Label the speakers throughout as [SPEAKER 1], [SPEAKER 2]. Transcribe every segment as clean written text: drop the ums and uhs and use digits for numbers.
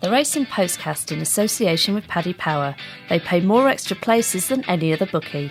[SPEAKER 1] The Racing Postcast in association with Paddy Power. They pay more extra places than any other bookie.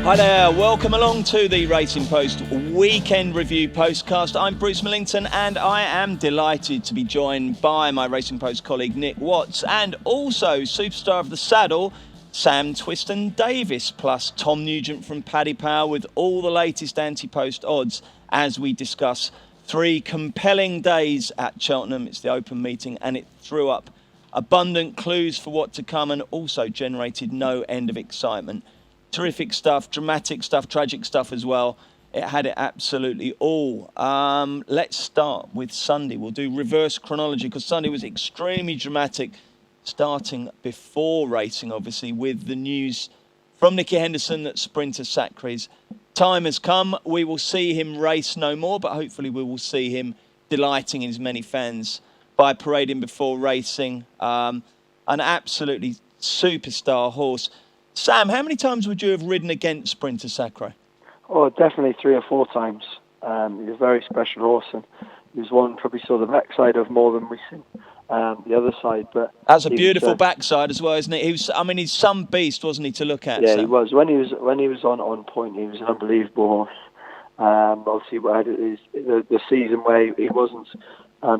[SPEAKER 2] Hi there, welcome along to the Racing Post Weekend Review Postcast. I'm Bruce Millington and I am delighted to be joined by my Racing Post colleague Nick Watts and also superstar of the saddle, Sam Twiston-Davies, plus Tom Nugent from Paddy Power with all the latest anti-post odds as we discuss three compelling days at Cheltenham. It's the open meeting and it threw up abundant clues for what to come and also generated no end of excitement. Terrific stuff, dramatic stuff, tragic stuff as well. It had it absolutely all. Let's start with Sunday. We'll do reverse chronology because Sunday was extremely dramatic, starting before racing, obviously, with the news from Nicky Henderson that sprinter Sacre's time has come. We will see him race no more, but hopefully we will see him delighting his many fans by parading before racing. An absolutely superstar horse. Sam, how many times would you have ridden against sprinter Sacre?
[SPEAKER 3] Oh, definitely 3 or 4 times. He was a very special horse, and he was one probably saw the backside of more than we've seen the other side. But
[SPEAKER 2] that's a beautiful backside as well, isn't it? He was, I mean, he's some beast, wasn't he, to look at?
[SPEAKER 3] Yeah,
[SPEAKER 2] Sam?
[SPEAKER 3] he was. When he was on point, he was an unbelievable horse. Obviously, we had the season where he wasn't,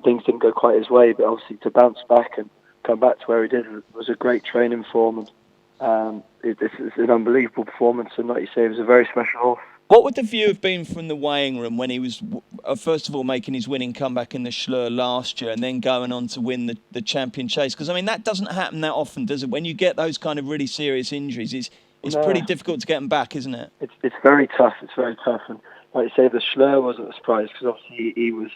[SPEAKER 3] things didn't go quite his way, but obviously to bounce back and come back to where he did was a great training form. And it's an unbelievable performance, and like you say, it was a very special horse.
[SPEAKER 2] What would the view have been from the weighing room when he was, first of all, making his winning comeback in the Schlur last year and then going on to win the champion chase? Because, I mean, that doesn't happen that often, does it? When you get those kind of really serious injuries, it's pretty difficult to get them back, isn't it?
[SPEAKER 3] It's very tough. It's very tough. And like you say, the Schlur wasn't a surprise because obviously he was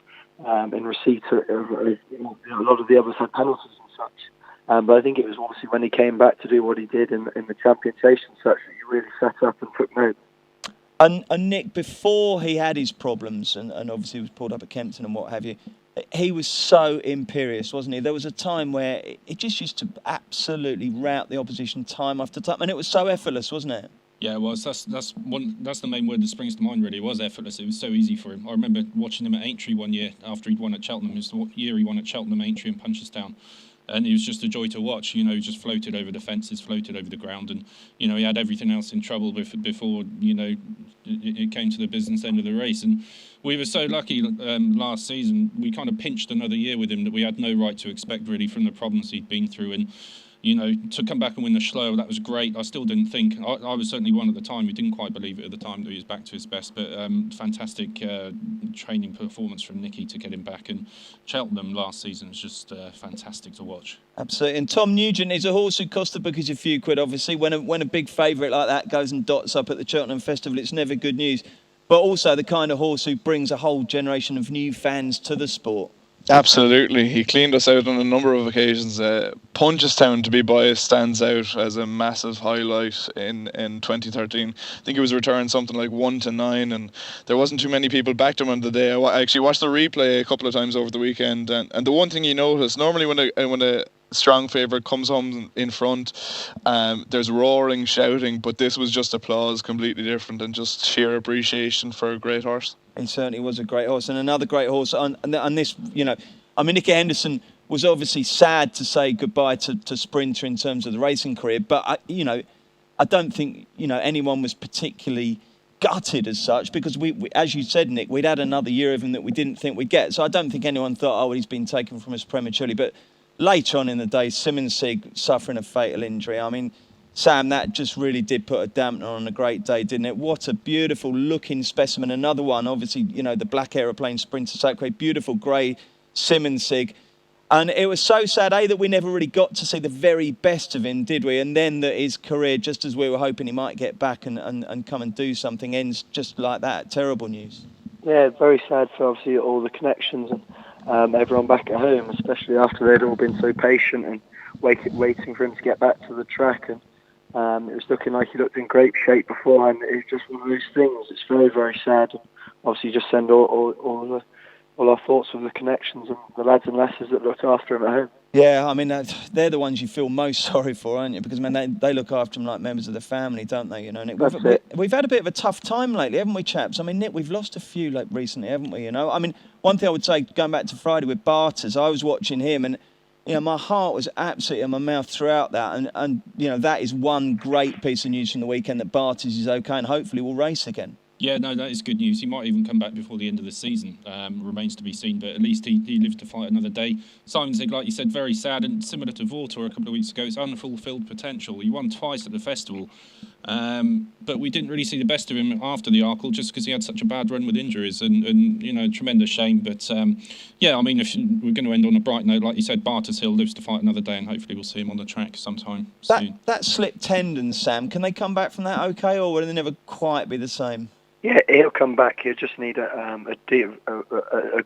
[SPEAKER 3] in receipt of a lot of the others had penalties and such. But I think it was obviously when he came back to do what he did in the champion chase and such that he really set up and took note.
[SPEAKER 2] And Nick, before he had his problems and obviously was pulled up at Kempton and what have you, he was so imperious, wasn't he? There was a time where it just used to absolutely rout the opposition time after time, and it was so effortless, wasn't it?
[SPEAKER 4] Yeah, well, that's the main word that springs to mind, really. It was effortless. It was so easy for him. I remember watching him at Aintree one year after he'd won at Cheltenham. It was the year he won at Cheltenham, Aintree and Punchestown. And it was just a joy to watch. He just floated over the fences, floated over the ground. And, he had everything else in trouble before it came to the business end of the race. And we were so lucky last season. We kind of pinched another year with him that we had no right to expect, really, from the problems he'd been through. And, to come back and win the Schlur, that was great. I still didn't think, I was certainly one at the time who didn't quite believe it at the time that he was back to his best, but fantastic training performance from Nicky to get him back. And Cheltenham last season was just fantastic to watch.
[SPEAKER 2] Absolutely. And Tom Nugent is a horse who cost the bookies a few quid, obviously. When a big favourite like that goes and dots up at the Cheltenham Festival, it's never good news. But also the kind of horse who brings a whole generation of new fans to the sport.
[SPEAKER 5] Absolutely. He cleaned us out on a number of occasions. Punchestown, to be biased, stands out as a massive highlight in 2013. I think he was returned something like 1-9, and there wasn't too many people backed him on the day. I actually watched the replay a couple of times over the weekend, and the one thing you notice, normally when a strong favourite comes home in front, there's roaring, shouting, but this was just applause, completely different, and just sheer appreciation for a great horse.
[SPEAKER 2] He certainly was a great horse, and another great horse. And this, Nicky Henderson was obviously sad to say goodbye to Sprinter in terms of the racing career, but I don't think anyone was particularly gutted as such, because we, as you said, Nick, we'd had another year of him that we didn't think we'd get. So I don't think anyone thought, he's been taken from us prematurely. But later on in the day, Simmonsig suffering a fatal injury. I mean, Sam, that just really did put a dampener on a great day, didn't it? What a beautiful looking specimen. Another one, obviously, the black aeroplane sprinter, Sacre, beautiful grey Simmonsig. And it was so sad, that we never really got to see the very best of him, did we? And then that his career, just as we were hoping he might get back and come and do something, ends just like that. Terrible news.
[SPEAKER 3] Yeah, very sad for obviously all the connections and everyone back at home, especially after they'd all been so patient and waiting for him to get back to the track. And it was looking like he looked in great shape before, and it's just one of those things. It's very, very sad. And obviously, just send all all our thoughts with the connections and the lads and lasses that look after him at home.
[SPEAKER 2] Yeah, I mean, they're the ones you feel most sorry for, aren't you? Because, man, they look after him like members of the family, don't they? You know, Nick, we've had a bit of a tough time lately, haven't we, chaps? I mean, Nick, we've lost a few like recently, haven't we? You know, I mean, one thing I would say, going back to Friday with Barters, I was watching him and, you know, my heart was absolutely in my mouth throughout that. And you know, that is one great piece of news from the weekend, that Barters is okay and hopefully will race again.
[SPEAKER 4] Yeah, no, that is good news. He might even come back before the end of the season. Remains to be seen, but at least he lived to fight another day. Simon Zig, like you said, very sad, and similar to Vortor a couple of weeks ago, it's unfulfilled potential. He won twice at the festival, but we didn't really see the best of him after the Arkle, just because he had such a bad run with injuries, and you know, tremendous shame. But yeah, I mean, if we're going to end on a bright note, like you said, Barters Hill lives to fight another day, and hopefully we'll see him on the track sometime soon.
[SPEAKER 2] That slipped tendon, Sam, can they come back from that okay, or will they never quite be the same?
[SPEAKER 3] Yeah, he'll come back. He'll just need a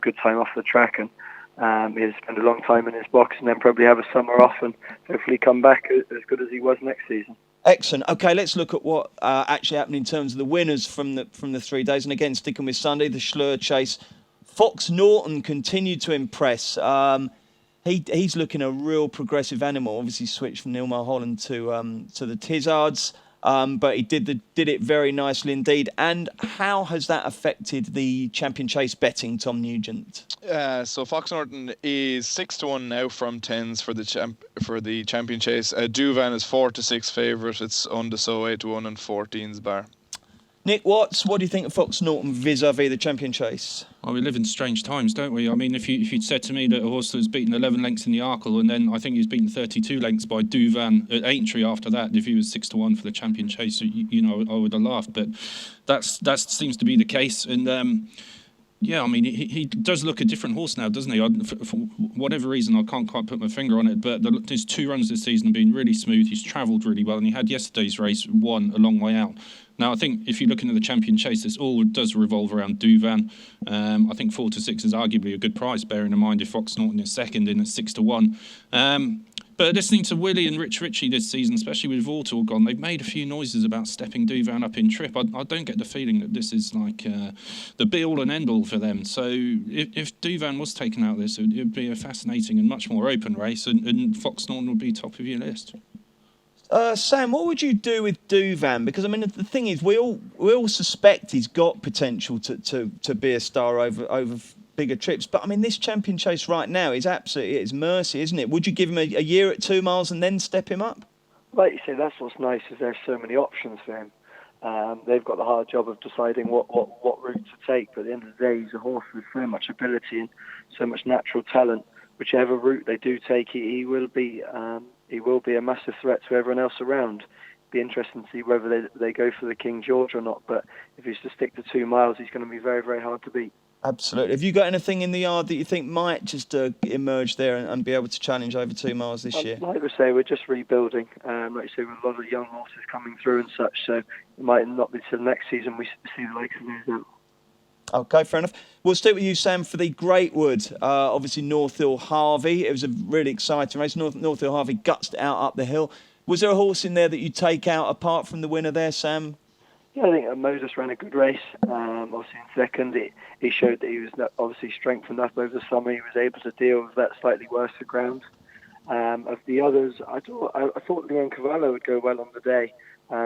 [SPEAKER 3] good time off the track, and he'll spend a long time in his box, and then probably have a summer off, and hopefully come back as good as he was next season.
[SPEAKER 2] Excellent. Okay, let's look at what actually happened in terms of the winners from the 3 days. And again, sticking with Sunday, the Schlur Chase. Fox Norton continued to impress. He's looking a real progressive animal. Obviously, switched from Nilmar Holland to the Tizzards. But he did it very nicely indeed. And how has that affected the Champion Chase betting, Tom Nugent?
[SPEAKER 5] So Fox Norton is 6-1 now from 10s for the Champion Chase. Juvenile is 4-6 favourite. It's Undeso 8-1 and 14s bar.
[SPEAKER 2] Nick Watts, what do you think of Fox Norton vis-a-vis the Champion Chase?
[SPEAKER 4] Well, we live in strange times, don't we? I mean, if you'd said to me that a horse that was beaten 11 lengths in the Arkle, and then I think he was beaten 32 lengths by Duvan at Aintree after that, if he was 6-1 for the Champion Chase, you know, I would have laughed. But that seems to be the case. And yeah, I mean, he does look a different horse now, doesn't he? For whatever reason, I can't quite put my finger on it, but his 2 runs this season have been really smooth. He's travelled really well, and he had yesterday's race won a long way out. Now, I think if you're looking at the Champion Chase, this all does revolve around Duvan. I think 4-6 is arguably a good price, bearing in mind if Fox Norton is second in at 6-1. But listening to Willie and Rich Ritchie this season, especially with Vortor gone, they've made a few noises about stepping Duvan up in trip. I don't get the feeling that this is like the be-all and end-all for them. So if Duvan was taken out of this, it would be a fascinating and much more open race, and Fox Norton would be top of your list.
[SPEAKER 2] Sam, what would you do with Duvan? Because I mean, the thing is, we all suspect he's got potential to be a star over bigger trips. But I mean, this Champion Chase right now is absolutely at his mercy, isn't it? Would you give him a year at 2 miles and then step him up?
[SPEAKER 3] Like you say, that's what's nice, is there's so many options for him. They've got the hard job of deciding what route to take. But at the end of the day, he's a horse with so much ability and so much natural talent. Whichever route they do take, he will be a massive threat to everyone else around. Be interesting to see whether they go for the King George or not. But if he's to stick to 2 miles, he's going to be very, very hard to beat.
[SPEAKER 2] Absolutely. Have you got anything in the yard that you think might just emerge there and be able to challenge over 2 miles this year?
[SPEAKER 3] Like we say, we're just rebuilding. Like you say, with a lot of young horses coming through and such. So it might not be till next season we see the likes of those out.
[SPEAKER 2] Okay, fair enough. We'll stick with you, Sam, for the Greatwood. Obviously, North Hill Harvey. It was a really exciting race. North Hill Harvey gutsed it out up the hill. Was there a horse in there that you take out apart from the winner there, Sam?
[SPEAKER 3] Yeah, I think Moses ran a good race. Obviously, in second, he showed that he was obviously strengthened up over the summer. He was able to deal with that slightly worse ground. Of the others, I thought Leon Cavallo would go well on the day.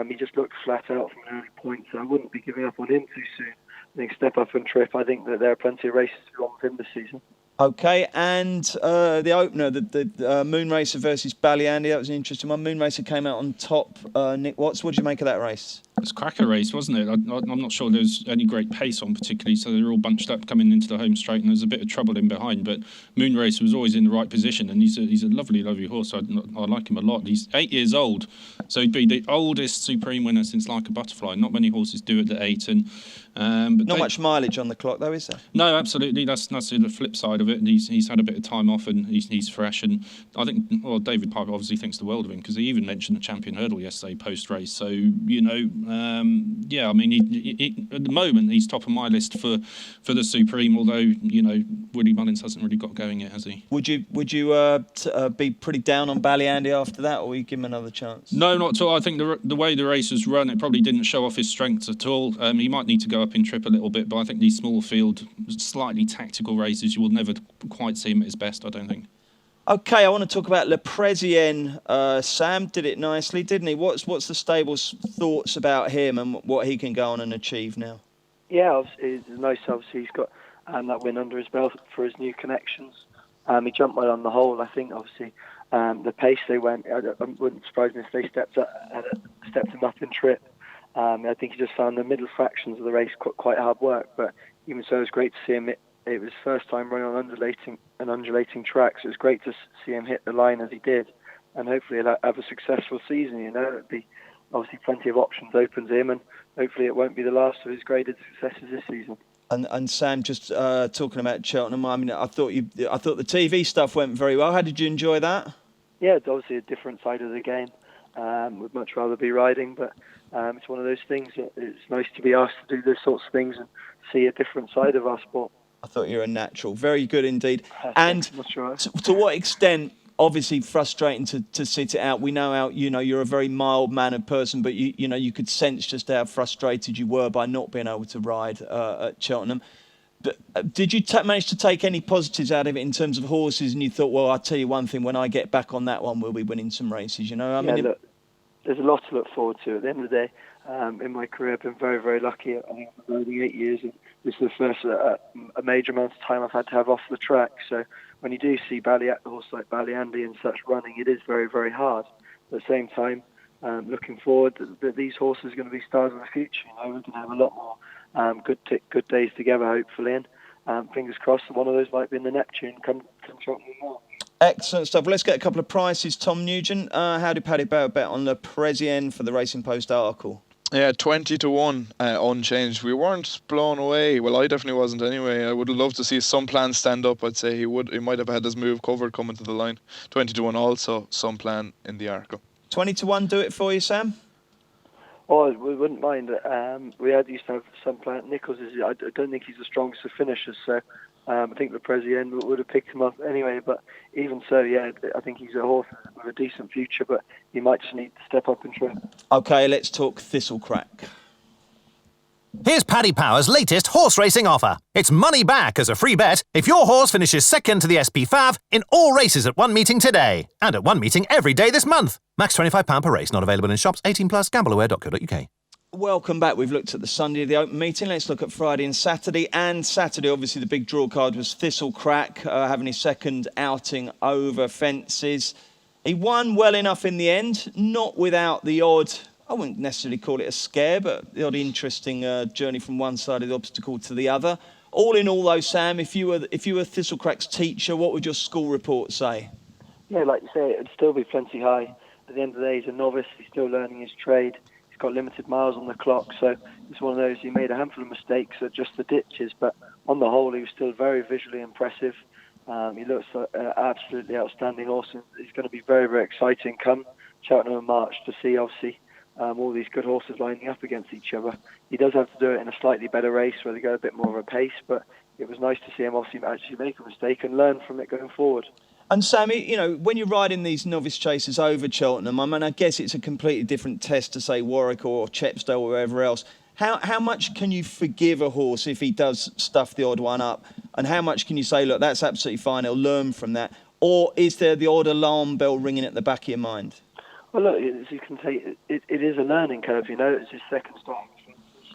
[SPEAKER 3] He just looked flat out from an early point, so I wouldn't be giving up on him too soon. I think step up and trip. I think that there are plenty of races to go on with him this season.
[SPEAKER 2] Okay, and the opener, the Moon Racer versus Ballyandy, that was an interesting one. Moon Racer came out on top. Nick Watts, what did you make of that race?
[SPEAKER 4] It was a cracker race, wasn't it? I'm not sure there was any great pace on particularly, so they were all bunched up coming into the home straight, and there was a bit of trouble in behind. But Moon Racer was always in the right position, and he's a lovely, lovely horse. I like him a lot. He's 8 years old, so he'd be the oldest Supreme winner since Like a Butterfly. Not many horses do it at 8, and but
[SPEAKER 2] not much mileage on the clock, though, is there?
[SPEAKER 4] No, absolutely. That's the flip side of it. And he's had a bit of time off, and he's fresh. And I think, David Piper obviously thinks the world of him, because he even mentioned the Champion Hurdle yesterday post race. So you know. Yeah, I mean, he, at the moment he's top of my list for the Supreme. Although Woody Mullins hasn't really got going yet, has he?
[SPEAKER 2] Would you be pretty down on Ballyandy after that, or will you give him another chance?
[SPEAKER 4] No, not at all. I think the way the race was run, it probably didn't show off his strengths at all. He might need to go up in trip a little bit, but I think these small field, slightly tactical races, you will never quite see him at his best, I don't think.
[SPEAKER 2] Okay, I want to talk about Le Président. Sam did it nicely, didn't he? What's the stable's thoughts about him and what he can go on and achieve now?
[SPEAKER 3] Yeah, obviously, it's nice. Obviously, he's got that win under his belt for his new connections. He jumped well on the whole. I think, obviously, the pace they went, it wouldn't surprise me if they stepped him up in trip. I think he just found the middle fractions of the race quite hard work, but even so, it was great to see him. It was his first time running on an undulating track, so it was great to see him hit the line as he did, and hopefully he'll have a successful season. It'd be obviously plenty of options open to him, and hopefully it won't be the last of his graded successes this season.
[SPEAKER 2] And Sam, just talking about Cheltenham, I mean, I thought the TV stuff went very well. How did you enjoy that? Yeah,
[SPEAKER 3] it's obviously a different side of the game. Would much rather be riding, but it's one of those things that it's nice to be asked to do those sorts of things and see a different side of our sport.
[SPEAKER 2] I thought you were a natural. Very good indeed. And
[SPEAKER 3] right.
[SPEAKER 2] to what extent, obviously frustrating to sit it out. We know how, you're a very mild-mannered person, but you could sense just how frustrated you were by not being able to ride at Cheltenham. But did you manage to take any positives out of it in terms of horses? And you thought, well, I'll tell you one thing, when I get back on that one, we'll be winning some races,
[SPEAKER 3] Look, there's a lot to look forward to. At the end of the day, in my career, I've been very, very lucky. I think I've been riding 8 years, and this is the first a major amount of time I've had to have off the track. So when you do see a horse like Ballyandy and such running, it is very, very hard. At the same time, looking forward, that these horses are going to be stars of the future. We're going to have a lot more good days together, hopefully, and fingers crossed that one of those might be in the Neptune come Cheltenham March.
[SPEAKER 2] Excellent stuff. Well, let's get a couple of prices. Tom Nugent, how did Paddy Bauer bet on Le Président for the Racing Post article?
[SPEAKER 5] Yeah, 20-1 unchanged. We weren't blown away. Well, I definitely wasn't anyway. I would have loved to see some plan stand up. I'd say he might have had his move covered coming to the line. 20-1 also, some plan in the article. 20-1
[SPEAKER 2] do it for you, Sam?
[SPEAKER 3] Oh, we wouldn't mind. We used to have some plan. Nichols I don't think he's the strongest of finishers, so I think the Président would have picked him up anyway. But even so, yeah, I think he's a horse with a decent future, but he might just need to step up and trim.
[SPEAKER 2] Okay, let's talk Thistlecrack.
[SPEAKER 6] Here's Paddy Power's latest horse racing offer. It's money back as a free bet if your horse finishes second to the SP Fav in all races at one meeting today. And at one meeting every day this month. Max £25 per race, not available in shops. 18+, gambleaware.co.uk.
[SPEAKER 2] Welcome back. We've looked at the Sunday of the open meeting. Let's look at Friday and Saturday. And Saturday, obviously, the big draw card was Thistlecrack, having his second outing over fences. He won well enough in the end, not without the odd, I wouldn't necessarily call it a scare, but the odd interesting journey from one side of the obstacle to the other. All in all, though, Sam, if you were Thistlecrack's teacher, what would your school report say?
[SPEAKER 3] Yeah, like you say, it'd still be plenty high. At the end of the day, he's a novice. He's still learning his trade. He's got limited miles on the clock, so it's one of those, he made a handful of mistakes at just the ditches, but on the whole, he was still very visually impressive. He looks like an absolutely outstanding horse, and it's going to be very, very exciting come Cheltenham March to see, obviously, all these good horses lining up against each other. He does have to do it in a slightly better race where they go a bit more of a pace, but it was nice to see him obviously actually make a mistake and learn from it going forward.
[SPEAKER 2] And Sammy, when you're riding these novice chases over Cheltenham, I mean, I guess it's a completely different test to, say, Warwick or Chepstow or wherever else. How much can you forgive a horse if he does stuff the odd one up? And how much can you say, look, that's absolutely fine, he'll learn from that? Or is there the odd alarm bell ringing at the back of your mind?
[SPEAKER 3] Well, look, as you can say, it is a learning curve, It's his second start.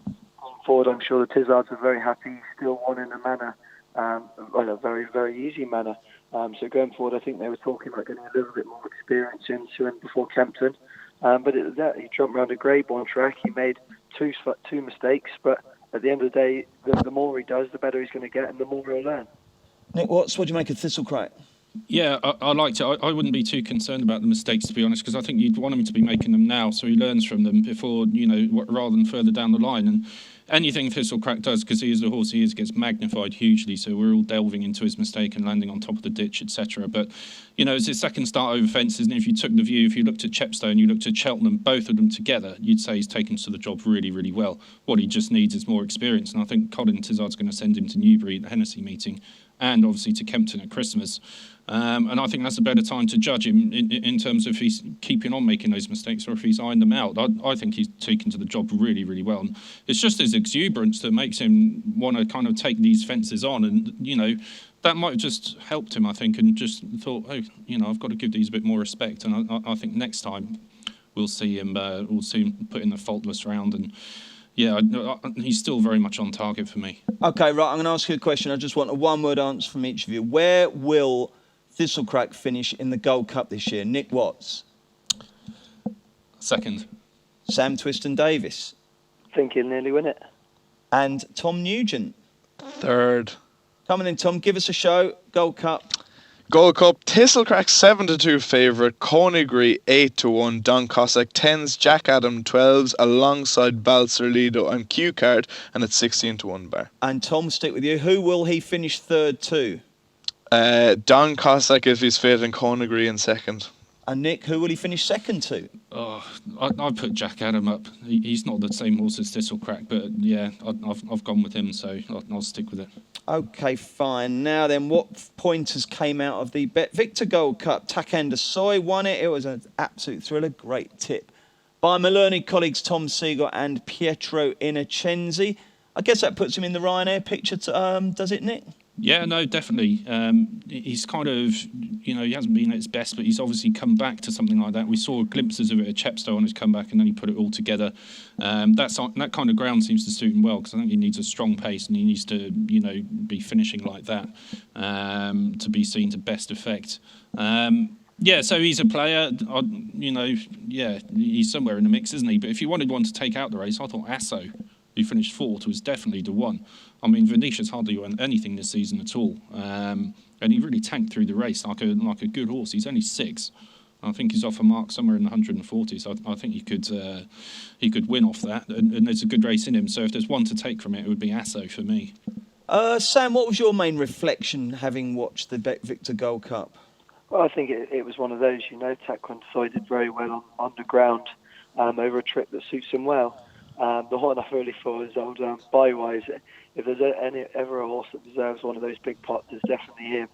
[SPEAKER 3] Going forward, I'm sure the Tizzards are very happy. He still won in a manner, a very, very easy manner. So going forward, I think they were talking about getting a little bit more experience into him before Kempton. But it was that. He jumped around a Greybourne track. He made two mistakes, but at the end of the day, the more he does, the better he's going to get and the more he'll learn.
[SPEAKER 2] Nick Watts, what do you make of Thistlecrack?
[SPEAKER 4] Yeah, I liked it. I wouldn't be too concerned about the mistakes, to be honest, because I think you'd want him to be making them now so he learns from them before, rather than further down the line. And anything Thistlecrack does, because he is the horse he is, gets magnified hugely, so we're all delving into his mistake and landing on top of the ditch, etc. But, it's his second start over fences, and if you took the view, if you looked at Chepstow and you looked at Cheltenham, both of them together, you'd say he's taken to the job really, really well. What he just needs is more experience, and I think Colin Tizard's going to send him to Newbury at the Hennessy meeting, and obviously to Kempton at Christmas. And I think that's a better time to judge him in terms of if he's keeping on making those mistakes or if he's ironed them out. I think he's taken to the job really, really well. And it's just his exuberance that makes him want to kind of take these fences on. And, that might have just helped him, I think, and just thought, I've got to give these a bit more respect. And I think next time we'll see him put in the faultless round. And yeah, he's still very much on target for me.
[SPEAKER 2] Okay, right, I'm going to ask you a question. I just want a one-word answer from each of you. Where will Thistlecrack finish in the Gold Cup this year? Nick Watts.
[SPEAKER 4] Second.
[SPEAKER 2] Sam Twiston-Davies.
[SPEAKER 3] I think he'll nearly win it.
[SPEAKER 2] And Tom Nugent.
[SPEAKER 5] Third.
[SPEAKER 2] Coming in, Tom, give us a show. Gold Cup.
[SPEAKER 5] Gold Cup, Thistlecrack 7-2 favourite, Conagry 8-1, Don Cossack 10s, Jack Adam 12s, alongside Balser, Lido and Q Card, and it's 16-1 bar.
[SPEAKER 2] And Tom, stick with you. Who will he finish third to?
[SPEAKER 5] Don Cossack if he's fit, and Conagry in second.
[SPEAKER 2] And Nick, who will he finish second to?
[SPEAKER 4] Oh, I put Jack Adam up. He's not the same horse as Thistlecrack, but yeah, I've gone with him, so I'll stick with it.
[SPEAKER 2] Okay, fine. Now then, what pointers came out of the BetVictor Gold Cup? Takanda Soy won it. It was an absolute thriller. Great tip by my learned colleagues Tom Siegel and Pietro Innocenzi. I guess that puts him in the Ryanair picture, does it, Nick?
[SPEAKER 4] Yeah, no, definitely. He's kind of, he hasn't been at his best, but he's obviously come back to something like that. We saw glimpses of it at Chepstow on his comeback, and then he put it all together. That kind of ground seems to suit him well, because I think he needs a strong pace, and he needs to, be finishing like that to be seen to best effect. Yeah, so he's a player, he's somewhere in the mix, isn't he? But if you wanted one to take out the race, I thought Asso, who finished fourth, was definitely the one. I mean, Venetia's hardly won anything this season at all, and he really tanked through the race like a good horse. He's only 6. I think he's off a mark somewhere in the 140s. So I think he could win off that, and there's a good race in him. So if there's one to take from it, it would be Asso for me.
[SPEAKER 2] Sam, what was your main reflection having watched the BetVictor Gold Cup?
[SPEAKER 3] Well, I think it was one of those, Takanda did very well on the ground over a trip that suits him well. The horse I really thought was old Bywise. If there's ever a horse that deserves one of those big pots, it's definitely him.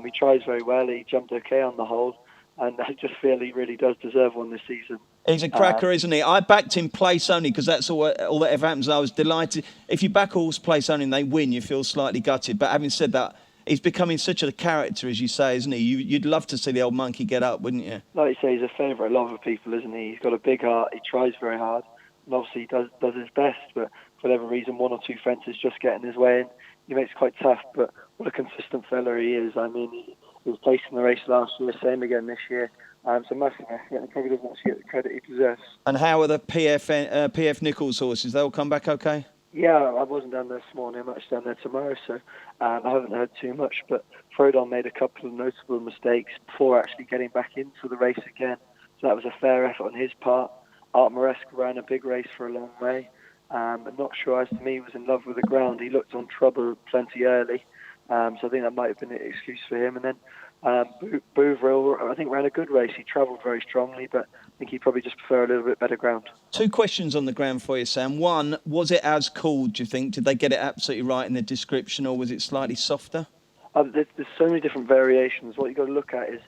[SPEAKER 3] He tries very well. He jumped okay on the hole, and I just feel he really does deserve one this season.
[SPEAKER 2] He's a cracker, isn't he? I backed him place only because that's all that ever happens. I was delighted. If you back a horse place only and they win, you feel slightly gutted. But having said that, he's becoming such a character, as you say, isn't he? You'd love to see the old monkey get up, wouldn't you? Like
[SPEAKER 3] you say, he's a favourite of a lot of people, isn't he? He's got a big heart. He tries very hard. And obviously he does his best, but for whatever reason, 1 or 2 fences just get in his way, and he makes it quite tough. But what a consistent fella he is. I mean, he was placed in the race last year, same again this year. So massive effort, and probably doesn't actually get the credit he deserves.
[SPEAKER 2] And how are the PF Nichols horses? They'll come back okay?
[SPEAKER 3] Yeah, I wasn't down there this morning. I'm actually down there tomorrow, so I haven't heard too much. But Frodon made a couple of notable mistakes before actually getting back into the race again. So that was a fair effort on his part. Art Moresque ran a big race for a long way. I'm not sure, as to me, he was in love with the ground. He looked on trouble plenty early. So I think that might have been an excuse for him. And then Bovril, I think, ran a good race. He travelled very strongly, but I think he'd probably just prefer a little bit better ground.
[SPEAKER 2] 2 questions on the ground for you, Sam. One, was it as called, do you think? Did they get it absolutely right in the description, or was it slightly softer?
[SPEAKER 3] There's so many different variations. What you've got to look at is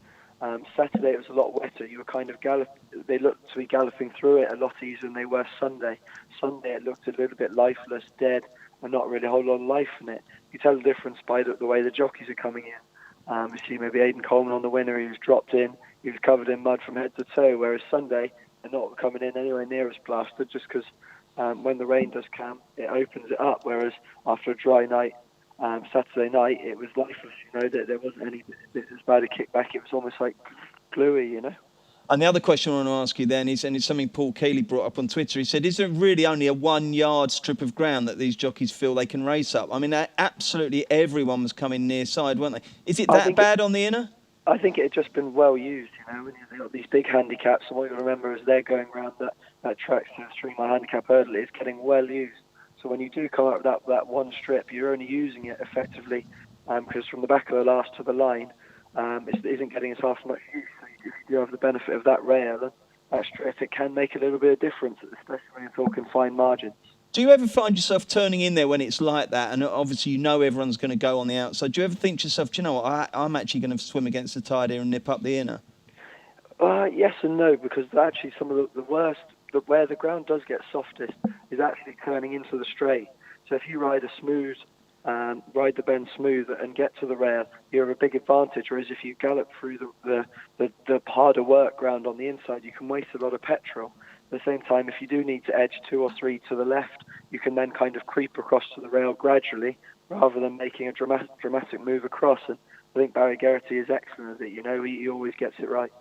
[SPEAKER 3] Saturday it was a lot wetter. You were kind of they looked to be galloping through it a lot easier than they were Sunday. Sunday it looked a little bit lifeless, dead, and not really a whole lot of life in it. You tell the difference by the way the jockeys are coming in. You see maybe Aidan Coleman on the winner, he was dropped in, he was covered in mud from head to toe, whereas Sunday they're not coming in anywhere near as plastered, just because when the rain does come, it opens it up, whereas after a dry night, Saturday night, it was lifeless, there wasn't any bit as bad a kickback. It was almost like gluey,
[SPEAKER 2] And the other question I want to ask you then is, and it's something Paul Keeley brought up on Twitter, he said, is there really only a 1-yard strip of ground that these jockeys feel they can race up? I mean, absolutely everyone was coming near side, weren't they? Is it that bad on the inner?
[SPEAKER 3] I think it had just been well used, when you've got these big handicaps, and what you remember is they're going around that track to a streamline handicap hurdle, it's getting well used. So when you do come up with that one strip, you're only using it effectively, because from the back of the last to the line, it isn't getting as half much use. So if you do have the benefit of that rail and that strip, it can make a little bit of difference, especially when you're talking fine margins.
[SPEAKER 2] Do you ever find yourself turning in there when it's like that, and obviously everyone's going to go on the outside? Do you ever think to yourself, do you know what, I'm actually going to swim against the tide here and nip up the inner?
[SPEAKER 3] Yes and no, because actually some of the worst, where the ground does get softest, is actually turning into the straight. So if you ride the bend smooth and get to the rail, you have a big advantage. Whereas if you gallop through the harder work ground on the inside, you can waste a lot of petrol. At the same time, if you do need to edge 2 or 3 to the left, you can then kind of creep across to the rail gradually, rather than making a dramatic move across. And I think Barry Geraghty is excellent at it. He always gets it right.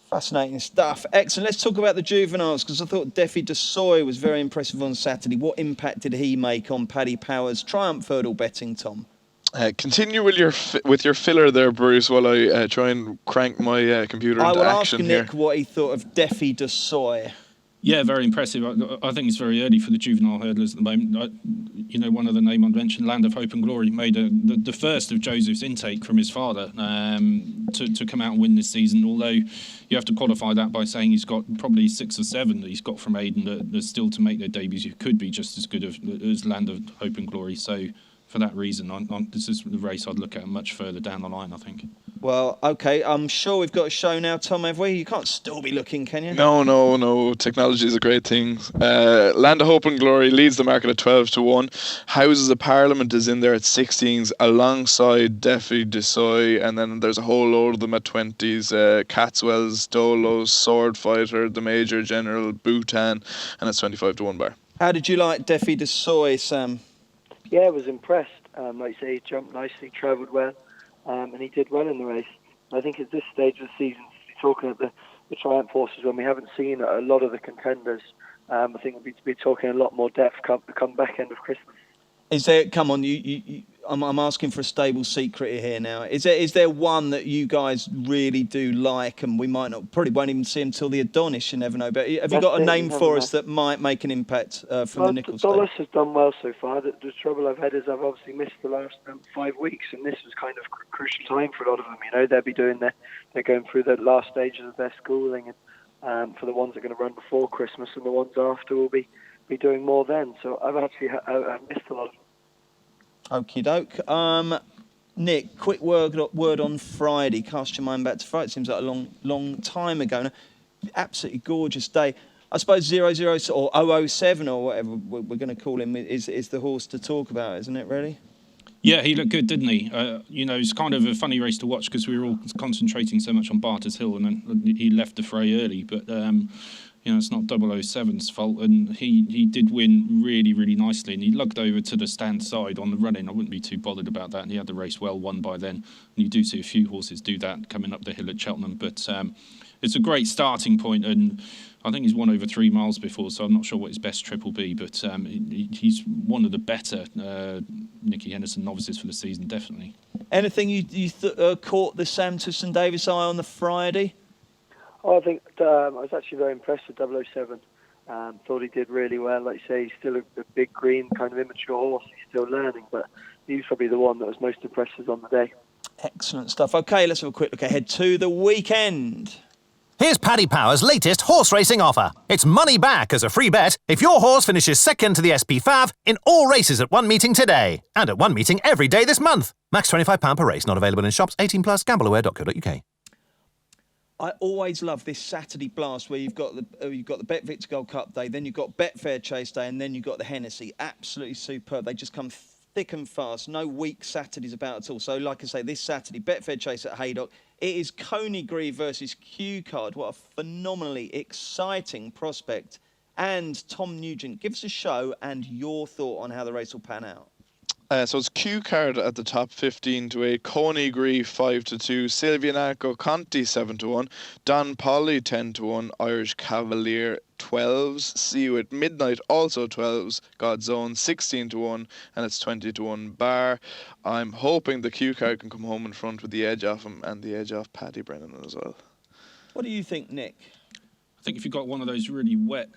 [SPEAKER 2] Fascinating stuff. Excellent. Let's talk about the juveniles, because I thought Defi de Soy was very impressive on Saturday. What impact did he make on Paddy Power's triumph hurdle betting, Tom?
[SPEAKER 5] Continue with your filler there, Bruce, while I try and crank my computer into action here.
[SPEAKER 2] I will ask Nick what he thought of Defi de Soy.
[SPEAKER 4] Yeah, very impressive. I think it's very early for the juvenile hurdlers at the moment. One of the name I mentioned, Land of Hope and Glory, made the first of Joseph's intake from his father to come out and win this season. Although you have to qualify that by saying he's got probably 6 or 7 that he's got from Aiden that are still to make their debuts, who could be just as good as Land of Hope and Glory. So for that reason, this is the race I'd look at much further down the line, I think.
[SPEAKER 2] Well, OK, I'm sure we've got a show now, Tom, have we? You can't still be looking, can you?
[SPEAKER 5] No. Technology is a great thing. Land of Hope and Glory leads the market at 12-1. Houses of Parliament is in there at 16s alongside Defi de Soy, and then there's a whole load of them at 20s. Catswells, Dolos, Sword Fighter, the Major General, Bhutan, and it's 25-1 bar.
[SPEAKER 2] How did you like Defi de Soy, Sam?
[SPEAKER 3] Yeah, I was impressed. Like you say, he jumped nicely, travelled well. And he did well in the race. I think at this stage of the season, talking about the triumph horses, when we haven't seen a lot of the contenders, I think we'll be talking a lot more depth come back end of Christmas.
[SPEAKER 2] Is there? Come on, I'm asking for a stable secret here now. Is there one that you guys really do like, and we probably won't even see until the Adonis? You never know. But have you got a name for us that might make an impact from the Nichols?
[SPEAKER 3] Dolos has done well so far. The trouble I've had is I've obviously missed the last 5 weeks, and this was kind of crucial time for a lot of them. They'll be they're going through the last stages of their schooling, and for the ones that are going to run before Christmas, and the ones after will be doing more then. So I've actually I've missed a lot of them.
[SPEAKER 2] Okie doke. Nick, quick word on Friday. Cast your mind back to Friday. It seems like a long time ago now. Absolutely gorgeous day. I suppose 00 or 007 or whatever we're going to call him is the horse to talk about, isn't it, really?
[SPEAKER 4] Yeah, he looked good, didn't he? It's kind of a funny race to watch because we were all concentrating so much on Barter's Hill, and then he left the fray early. But it's not 007's fault, and he did win really, really nicely, and he lugged over to the stand side on the run-in. I wouldn't be too bothered about that, and he had the race well won by then. And you do see a few horses do that coming up the hill at Cheltenham, but it's a great starting point, and I think he's won over 3 miles before, so I'm not sure what his best trip will be, but he's one of the better Nicky Henderson novices for the season, definitely.
[SPEAKER 2] Anything you caught the Sam Twiston-Davies eye on the Friday?
[SPEAKER 3] I think I was actually very impressed with 007. Thought he did really well. Like you say, he's still a big green, kind of immature horse. He's still learning, but he was probably the one that was most impressive on the day.
[SPEAKER 2] Excellent stuff. OK, let's have a quick look ahead to the weekend.
[SPEAKER 6] Here's Paddy Power's latest horse racing offer. It's money back as a free bet if your horse finishes second to the SPFAV in all races at one meeting today. And at one meeting every day this month. Max £25 per race. Not available in shops. 18+. Gambleaware.co.uk.
[SPEAKER 2] I always love this Saturday blast where you've got the BetVictor Gold Cup day, then you've got Betfair Chase Day, and then you've got the Hennessy. Absolutely superb. They just come thick and fast. No weak Saturdays about at all. So, like I say, this Saturday, Betfair Chase at Haydock. It is Coney versus Q Card. What a phenomenally exciting prospect. And Tom Nugent, give us a show and your thought on how the race will pan out.
[SPEAKER 5] So it's Q Card at the top 15-8, Coney Gree 5-2, Silvianaco Conti 7-1, Don Polly 10-1, Irish Cavalier 12s, See You at Midnight also 12s, God's Own 16-1, and it's 20-1 bar. I'm hoping the Q Card can come home in front with the edge off him and the edge off Paddy Brennan as well.
[SPEAKER 2] What do you think, Nick?
[SPEAKER 4] I think if you've got one of those really wet,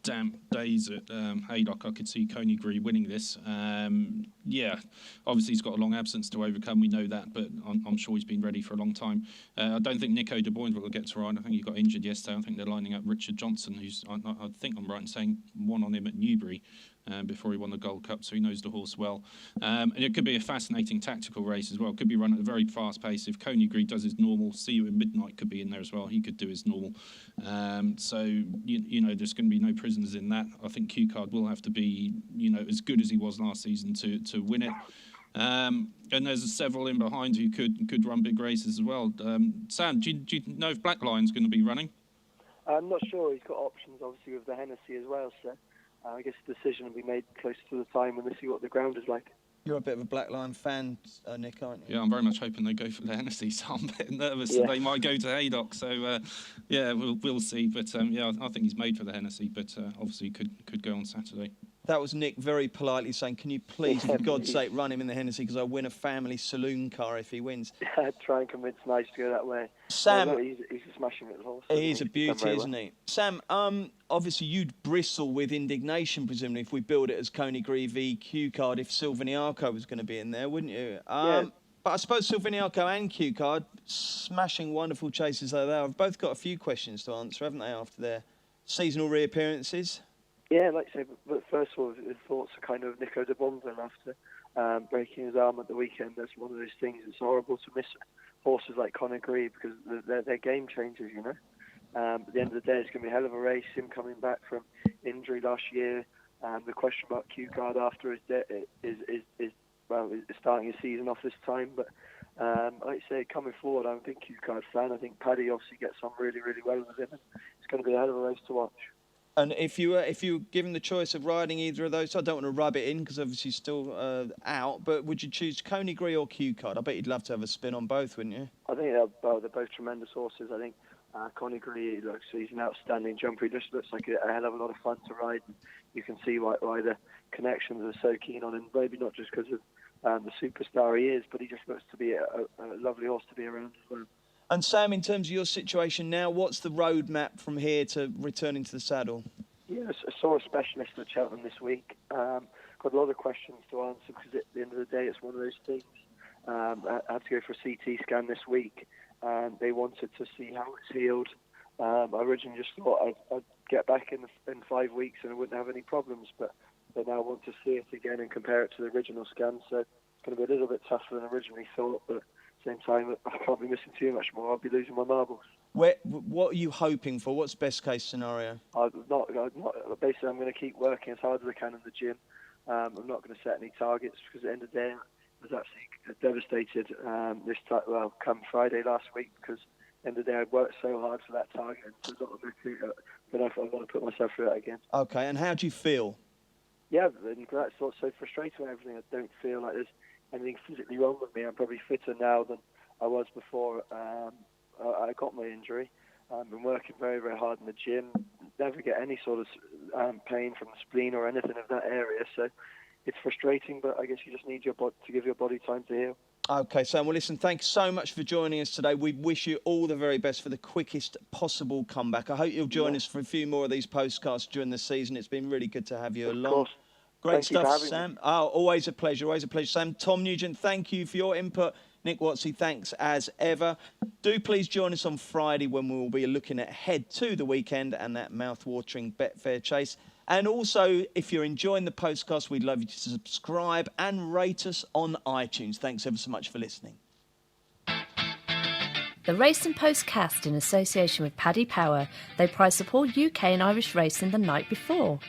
[SPEAKER 4] damp days at Haydock, I could see Coney Gree winning this. Obviously he's got a long absence to overcome, we know that, but I'm sure he's been ready for a long time. I don't think Nico de Boinville will get to ride. I think he got injured yesterday. I think they're lining up Richard Johnson, who's, I think I'm right in saying, won on him at Newbury before he won the Gold Cup, so he knows the horse well. And it could be a fascinating tactical race as well. It could be run at a very fast pace. If Coney Gree does his normal, See You at Midnight could be in there as well. He could do his normal. There's going to be no prisoners in that. I think Q Card will have to be, as good as he was last season to win it. And there's several in behind who could run big races as well. Sam, do you know if Black Lion's going to be running?
[SPEAKER 3] I'm not sure. He's got options, obviously, with the Hennessy as well, so I guess the decision will be made close to the time when they see what the ground is like.
[SPEAKER 2] You're a bit of a Black Lion fan, Nick, aren't you?
[SPEAKER 4] Yeah, I'm very much hoping they go for the Hennessy, so I'm a bit nervous that they might go to Haydock. So, we'll see. But, I think he's made for the Hennessy, but obviously could go on Saturday.
[SPEAKER 2] That was Nick very politely saying, can you please, for God's sake, run him in the Hennessy because I'll win a family saloon car if he wins.
[SPEAKER 3] I'd try and convince Nige to go that way.
[SPEAKER 2] Sam,
[SPEAKER 3] he's a smashing little horse.
[SPEAKER 2] He's a beauty, isn't he? Sam, obviously you'd bristle with indignation, presumably, if we build it as Coney Gree v Q Card if Silvianiaco was going to be in there, wouldn't you? But I suppose Silvianiaco and Q Card, smashing wonderful chases like that, have both got a few questions to answer, haven't they, after their seasonal reappearances?
[SPEAKER 3] Yeah, like I say, but first of all, the thoughts are kind of Nico de Boinville after breaking his arm at the weekend. That's one of those things. It's horrible to miss horses like Coney Gree because they're game changers, But at the end of the day, it's going to be a hell of a race. Him coming back from injury last year. The question about Q Card after his death is starting his season off this time. But like I say, coming forward, I'm a big Q Card fan. I think Paddy obviously gets on really, really well with him. It's going to be a hell of a race to watch.
[SPEAKER 2] And if you were given the choice of riding either of those, I don't want to rub it in because obviously he's still out, but would you choose Coney Gree or Q Card? I bet you'd love to have a spin on both, wouldn't you? I think
[SPEAKER 3] they're both tremendous horses. I think Coney Gree he's an outstanding jumper. He just looks like a hell of a lot of fun to ride. You can see why the connections are so keen on him. Maybe not just because of the superstar he is, but he just looks to be a lovely horse to be around as well.
[SPEAKER 2] And Sam, in terms of your situation now, what's the roadmap from here to returning to the saddle?
[SPEAKER 3] Yeah, I saw a specialist at Cheltenham this week. Got a lot of questions to answer because at the end of the day, it's one of those things. I had to go for a CT scan this week, and they wanted to see how it's healed. I originally just thought I'd get back in 5 weeks and I wouldn't have any problems, but they now want to see it again and compare it to the original scan. So it's going to be a little bit tougher than originally thought, but same time, I can't be missing too much more. I'll be losing my marbles.
[SPEAKER 2] What are you hoping for? What's best case scenario?
[SPEAKER 3] Basically, I'm going to keep working as hard as I can in the gym. I'm not going to set any targets because at the end of the day, I was absolutely devastated come Friday last week because at the end of the day, I'd worked so hard for that target. And so I don't want to put myself through that again.
[SPEAKER 2] Okay, and how do you feel?
[SPEAKER 3] Yeah, that's what's so frustrating with everything. I don't feel like there's anything physically wrong with me. I'm probably fitter now than I was before I got my injury. I've been working very, very hard in the gym. Never get any sort of pain from the spleen or anything of that area. So it's frustrating, but I guess you just need your body to give your body time to heal.
[SPEAKER 2] Okay, Sam, well, listen, thanks so much for joining us today. We wish you all the very best for the quickest possible comeback. I hope you'll join us for a few more of these postcasts during the season. It's been really good to have you along. Of course. Great stuff, Sam. Oh, always a pleasure, Sam. Tom Nugent, thank you for your input. Nick Watsey, thanks as ever. Do please join us on Friday when we will be looking ahead to the weekend and that mouth-watering Betfair chase. And also, if you're enjoying the podcast, we'd love you to subscribe and rate us on iTunes. Thanks ever so much for listening.
[SPEAKER 1] The Race and Postcast in association with Paddy Power. They prize support UK and Irish racing the night before.